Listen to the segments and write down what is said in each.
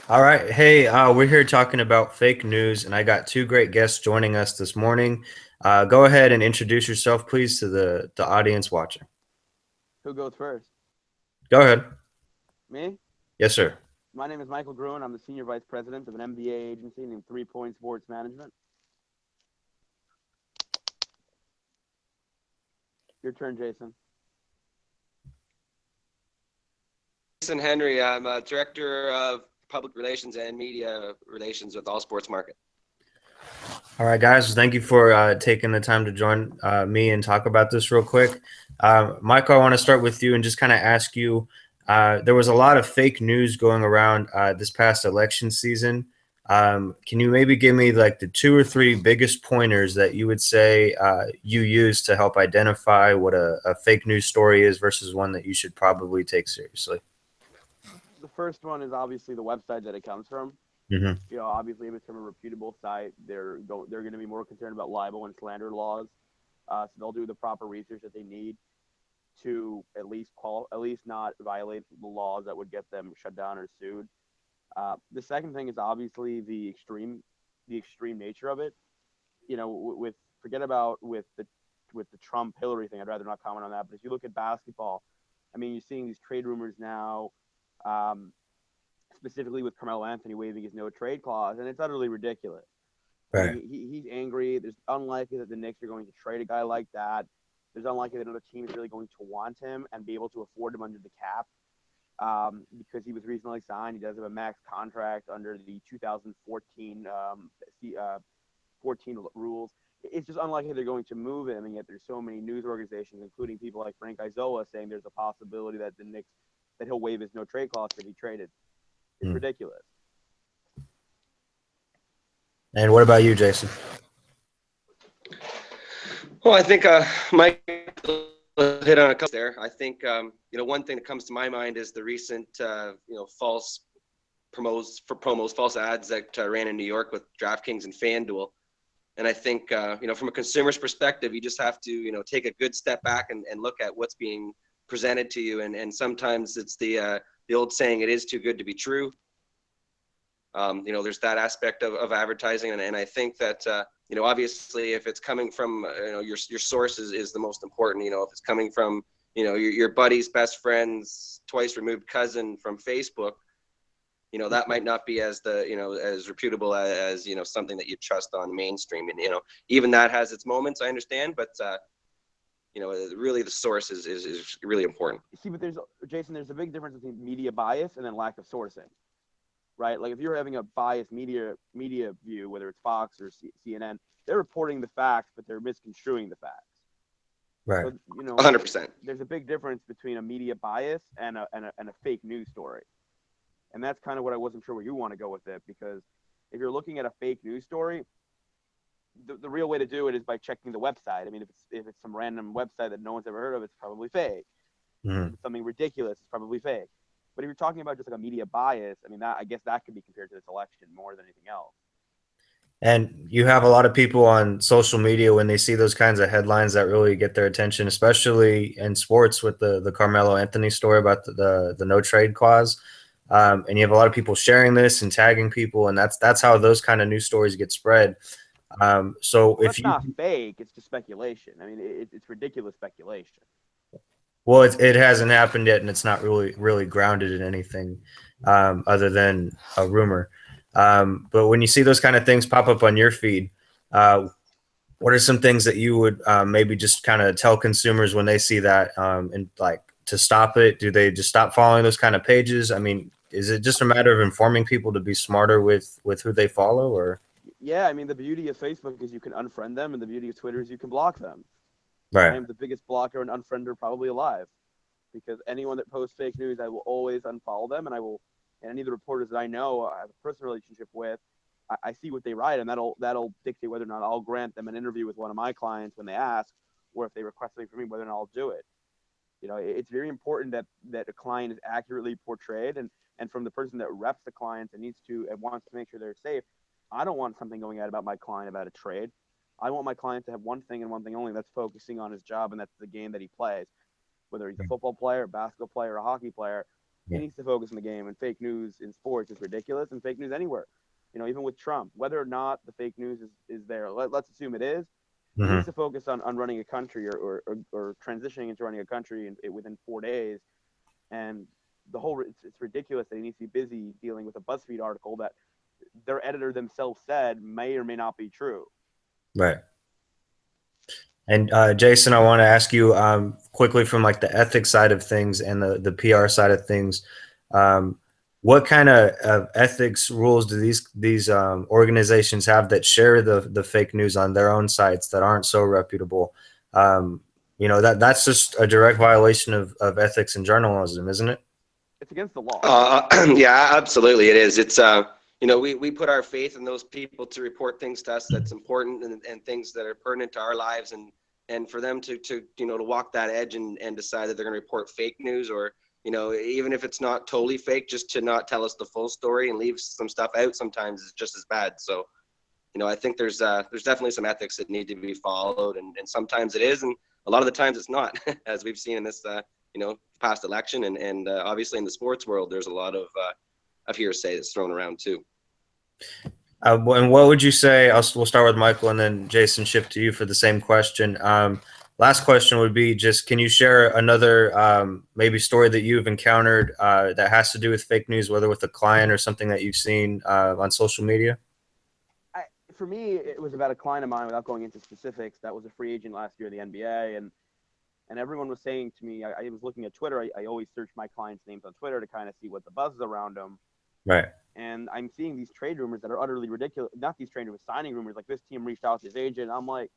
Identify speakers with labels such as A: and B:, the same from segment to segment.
A: All right. Hey, we're here talking about fake news, and I got two great guests joining us this morning. Go ahead and introduce yourself, please, to the audience watching.
B: Who goes first?
A: Go ahead.
B: Me?
A: Yes, sir.
B: My name is Michael Gruen. I'm the Senior Vice President of an MBA agency named 3 Point Sports Management. Your turn, Jason.
C: Jason Henry. I'm a Director of Public Relations and Media Relations with AllSportsMarket.
A: All right, guys. Thank you for taking the time to join me and talk about this real quick. Michael, I want to start with you and just kind of ask you. There was a lot of fake news going around this past election season. Can you maybe give me like the two or three biggest pointers that you would say you use to help identify what a fake news story is versus one that you should probably take seriously?
B: The first one is obviously the website that it comes from.
A: Hmm.
B: Obviously, if it's from a reputable site, they're going to be more concerned about libel and slander laws. So they'll do the proper research that they need to at least not violate the laws that would get them shut down or sued. The second thing is obviously the extreme nature of it. With forget about with the Trump Hillary thing. I'd rather not comment on that. But if you look at basketball, I mean, you're seeing these trade rumors now, um, specifically with Carmelo Anthony waiving his no trade clause, and it's utterly ridiculous. I
A: Right.
B: mean, he's angry. There's unlikely that the Knicks are going to trade a guy like that. There's unlikely that another team is really going to want him and be able to afford him under the cap, because he was recently signed. He does have a max contract under the 2014 14 rules. It's just unlikely they're going to move him, and yet there's so many news organizations, including people like Frank Isola, saying there's a possibility that the Knicks that he'll waive his no trade clause to be traded. It's
A: Mm.
B: ridiculous.
A: And what about you, Jason?
C: Well, I think Mike hit on a couple there. I think one thing that comes to my mind is the recent false false ads that ran in New York with DraftKings and FanDuel. And I think from a consumer's perspective, you just have to take a good step back and look at what's being presented to you. And sometimes it's the old saying, "It is too good to be true." There's that aspect of advertising, and I think that obviously if it's coming from your source is the most important. If it's coming from your buddy's best friend's twice removed cousin from Facebook, that might not be as reputable as something that you trust on mainstream. And even that has its moments, I understand, but really the source is really important.
B: See, but there's a big difference between media bias and then lack of sourcing, right? Like if you're having a biased media view, whether it's Fox or CNN, they're reporting the facts, but they're misconstruing the facts.
A: Right.
B: So
C: 100%.
B: there's a big difference between a media bias and a fake news story, and that's kind of what I wasn't sure where you want to go with it, because if you're looking at a fake news story, the real way to do it is by checking the website. I mean, if it's some random website that no one's ever heard of, it's probably fake. If
A: Mhm.
B: it's something ridiculous, it's probably fake. But if you're talking about just like a media bias, I mean, I guess that could be compared to this election more than anything else.
A: And you have a lot of people on social media when they see those kinds of headlines that really get their attention, especially in sports with the Carmelo Anthony story about the no trade clause. And you have a lot of people sharing this and tagging people, and that's how those kind of news stories get spread. So
B: Well,
A: if
B: that's
A: you
B: not fake. It's just speculation. I mean, it's ridiculous speculation.
A: well, it hasn't happened yet, and it's not really grounded in anything other than a rumor. But when you see those kind of things pop up on your feed, uh, what are some things that you would maybe just kind of tell consumers when they see that, and like to stop it? Do they just stop following those kind of pages? I mean, is it just a matter of informing people to be smarter with who they follow, or
B: Yeah, I mean, the beauty of Facebook is you can unfriend them, and the beauty of Twitter is you can block them. I
A: right?
B: am the biggest blocker and unfriender probably alive, because anyone that posts fake news, I will always unfollow them, and I will, and any of the reporters that I know I have a personal relationship with, I see what they write, and that'll dictate whether or not I'll grant them an interview with one of my clients when they ask, or if they request something from me, whether or not I'll do it. It's very important that a client is accurately portrayed, and from the person that reps the clients and needs to and wants to make sure they're safe. I don't want something going out about my client about a trade. I want my client to have one thing and one thing only, that's focusing on his job, and that's the game that he plays, whether he's a football player, a basketball player, a hockey player. He
A: Yeah.
B: needs to focus on the game. And fake news in sports is ridiculous, and fake news anywhere. Even with Trump, whether or not the fake news is there, let's assume it is. He
A: Hmm.
B: needs to focus on running a country or transitioning into running a country within 4 days. And it's ridiculous that he needs to be busy dealing with a BuzzFeed article that their editor themselves said may or may not be true.
A: Right. And Jason, I want to ask you quickly from like the ethics side of things and the PR side of things. Um, what kind of ethics rules do these organizations have that share the fake news on their own sites that aren't so reputable? Um, that's just a direct violation of ethics in journalism, isn't it?
B: It's against the law.
C: Yeah, absolutely, it is. It's we put our faith in those people to report things to us that's important and things that are pertinent to our lives, and for them to to walk that edge and decide that they're going to report fake news, or even if it's not totally fake, just to not tell us the full story and leave some stuff out sometimes is just as bad. So I think there's definitely some ethics that need to be followed, and sometimes it is, and a lot of the times it's not, as we've seen in this past election, and obviously in the sports world, there's a lot of hearsay that's thrown around too.
A: And what would you say? We'll start with Michael and then Jason, shift to you for the same question. Last question would be just, can you share another maybe story that you've encountered that has to do with fake news, whether with a client or something that you've seen on social media?
B: For me, it was about a client of mine, without going into specifics, that was a free agent last year in the NBA. And everyone was saying to me, I was looking at Twitter. I always search my clients' names on Twitter to kind of see what the buzz is around them.
A: Right.
B: And I'm seeing these trade rumors that are utterly ridiculous. Not these trade rumors, signing rumors, like this team reached out to his agent. I'm like,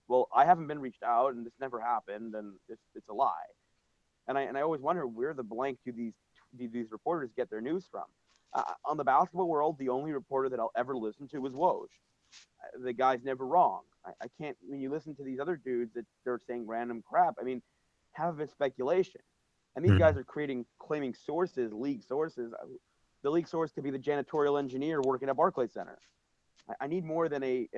B: well, I haven't been reached out, and this never happened, and it's a lie. And I always wonder, where the blank do these reporters get their news from? On the basketball world, the only reporter that I'll ever listen to is Woj. The guy's never wrong. I can't. When you listen to these other dudes that they're saying random crap, I mean, half of it's speculation. And these guys are claiming sources, league sources. The league source could be the janitorial engineer working at Barclays Center. I need more than a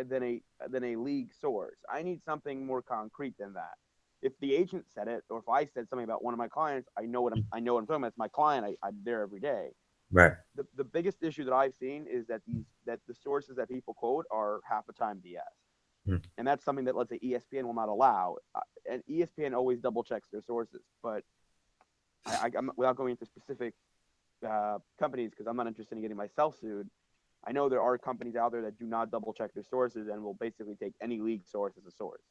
B: league source. I need something more concrete than that. If the agent said it, or if I said something about one of my clients, I know what I'm talking about. It's my client. I'm there every day.
A: Right.
B: The biggest issue that I've seen is that the sources that people quote are half the time BS. And that's something that, let's say, ESPN will not allow. And ESPN always double checks their sources. But I'm without going into specific companies, because I'm not interested in getting myself sued. I know there are companies out there that do not double check their sources and will basically take any league source as a source.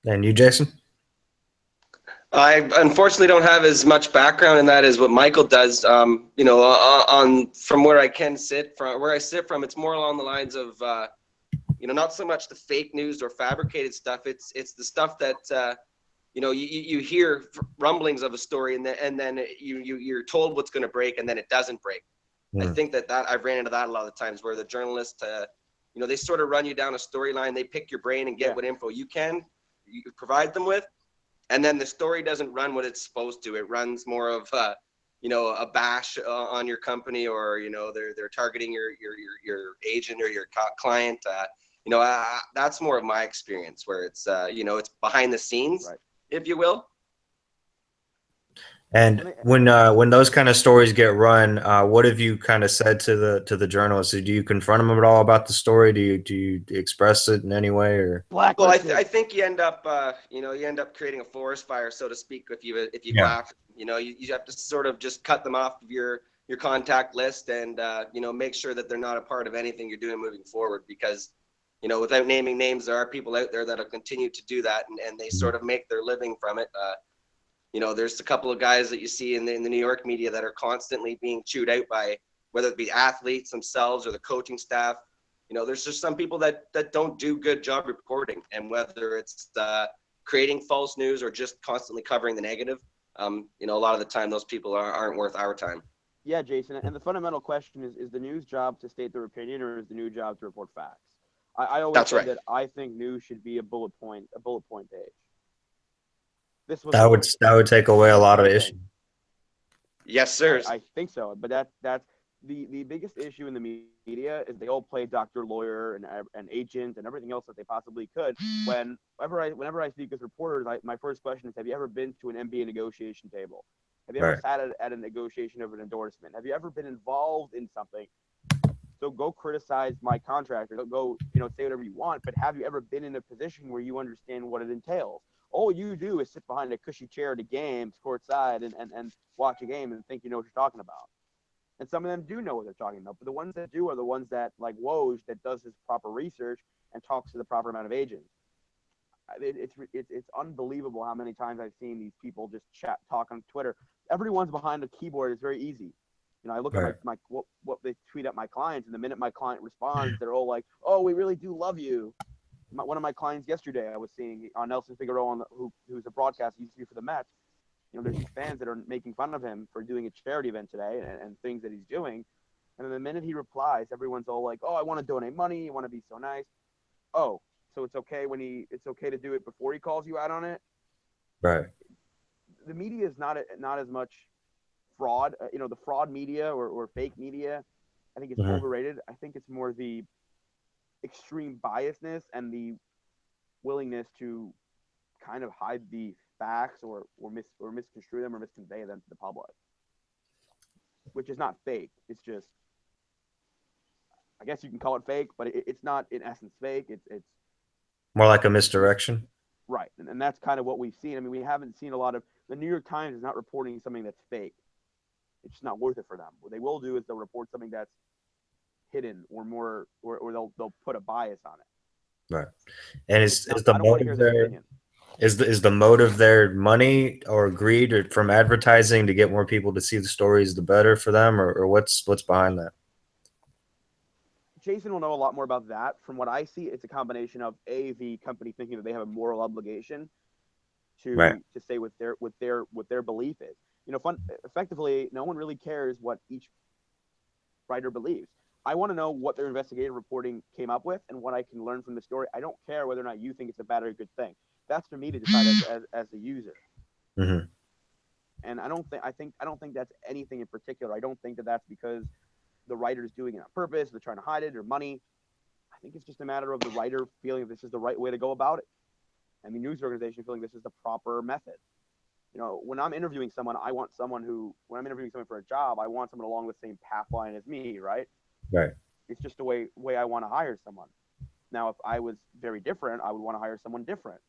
A: And you, Jason?
C: I unfortunately don't have as much background in that as what Michael does. On from where I sit from, it's more along the lines of not so much the fake news or fabricated stuff. It's the stuff that you hear rumblings of a story, and then you're told what's going to break, and then it doesn't break. I think that I've ran into that a lot of times, where the journalists, they sort of run you down a storyline. They pick your brain and get what info you provide them with. And then the story doesn't run what it's supposed to. It runs more of, a bash on your company, or, they're targeting your agent or your client. That's more of my experience, where it's, it's behind the scenes, right, if you will.
A: And when those kind of stories get run, what have you kind of said to the journalists? Do you confront them at all about the story? Do you express it in any way, or?
C: Well, I think you end up creating a forest fire, so to speak, if you go after. You have to sort of just cut them off of your contact list, and make sure that they're not a part of anything you're doing moving forward, because without naming names, there are people out there that'll continue to do that, and they sort of make their living from it. There's a couple of guys that you see in the New York media that are constantly being chewed out by, whether it be athletes themselves or the coaching staff. There's just some people that don't do good job reporting, and whether it's creating false news or just constantly covering the negative, a lot of the time those people aren't worth our time.
B: Yeah, Jason. And the fundamental question is the news job to state their opinion, or is the news job to report facts? I always said that I think news should be a bullet point page.
A: That would take away a lot of issues.
C: Yes, sir.
B: I think so, but that's the biggest issue in the media is they all play doctor, lawyer, and agent, and everything else that they possibly could. Whenever I speak with reporters, my first question is, have you ever been to an NBA negotiation table? Have you ever
A: Right.
B: sat at a negotiation of an endorsement? Have you ever been involved in something? So go criticize my contractor. Go, say whatever you want. But have you ever been in a position where you understand what it entails? All you do is sit behind a cushy chair at a game, courtside, and watch a game and think you know what you're talking about. And some of them do know what they're talking about. But the ones that do are the ones that, like Woj, that does his proper research and talks to the proper amount of agents. It's unbelievable how many times I've seen these people just talk on Twitter. Everyone's behind a keyboard. It's very easy. I look
A: Right.
B: at what they tweet at my clients, and the minute my client responds, they're all like, "Oh, we really do love you." One of my clients yesterday, I was seeing on Nelson Figueroa, who's a broadcaster, used to be for the Mets. There's these fans that are making fun of him for doing a charity event today and things that he's doing. And then the minute he replies, everyone's all like, "Oh, I want to donate money. You want to be so nice." Oh, so it's okay it's okay to do it before he calls you out on it.
A: Right.
B: The media is not as much fraud. The fraud media or fake media, I think it's overrated. I think it's more the extreme biasness and the willingness to kind of hide the facts or misconstrue them or misconvey them to the public, which is not fake. It's just, I guess you can call it fake, but it's not in essence fake. It's
A: More like a misdirection.
B: right, and that's kind of what we've seen. I mean, we haven't seen a lot of the New York Times is not reporting something that's fake. It's just not worth it for them. What they will do is they'll report something that's hidden or more, or they'll put a bias on it.
A: Right. And is
B: I
A: the
B: don't want to hear
A: motive
B: their
A: there?
B: opinion.
A: Is the motive there money or greed or from advertising to get more people to see the stories, the better for them, or what's behind that?
B: Jason will know a lot more about that. From what I see, it's a combination of the company thinking that they have a moral obligation
A: Right.
B: to say what their belief is. Effectively, no one really cares what each writer believes. I want to know what their investigative reporting came up with and what I can learn from the story. I don't care whether or not you think it's a bad or a good thing. That's for me to decide as the user.
A: Mm-hmm.
B: And I don't think that's anything in particular. I don't think that that's because the writer's doing it on purpose, they're trying to hide it, or money. I think it's just a matter of the writer feeling this is the right way to go about it, and the news organization feeling this is the proper method. When I'm interviewing someone, when I'm interviewing someone for a job, I want someone along the same path line as me, right?
A: Right.
B: It's just the way I want to hire someone. Now, if I was very different, I would want to hire someone different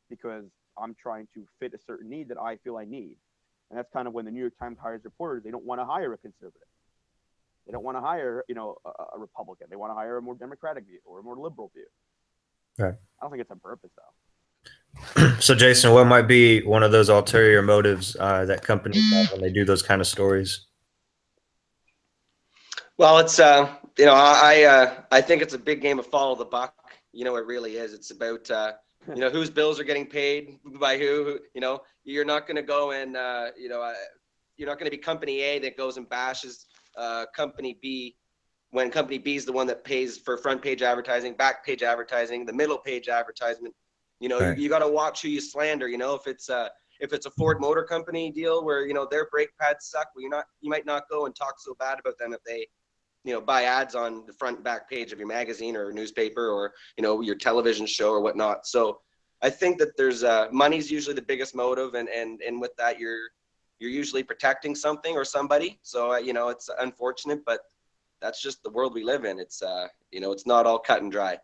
B: because I'm trying to fit a certain need that I feel I need. And that's kind of when the New York Times hires reporters. They don't want to hire a conservative. They don't want to hire, a Republican. They want to hire a more Democratic view or a more liberal view.
A: Right.
B: I don't think it's on purpose, though.
A: So, Jason, what might be one of those ulterior motives that companies have when they do those kind of stories?
C: Well, it's I think it's a big game of follow the buck. It really is. It's about whose bills are getting paid by who. You're not going to go and you're not going to be company A that goes and bashes company B when company B is the one that pays for front page advertising, back page advertising, the middle page advertisement.
A: Right.
C: You got to watch who you slander. If it's a Ford Motor Company deal where their brake pads suck, well, you might not go and talk so bad about them if they buy ads on the front and back page of your magazine or newspaper or your television show or whatnot. So I think that there's money's usually the biggest motive, and with that you're usually protecting something or somebody. So it's unfortunate, but that's just the world we live in. It's it's not all cut and dry.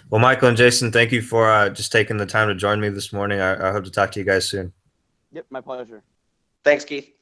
A: Well, Michael and Jason, thank you for just taking the time to join me this morning. I hope to talk to you guys soon.
B: Yep, my pleasure.
C: Thanks, Keith.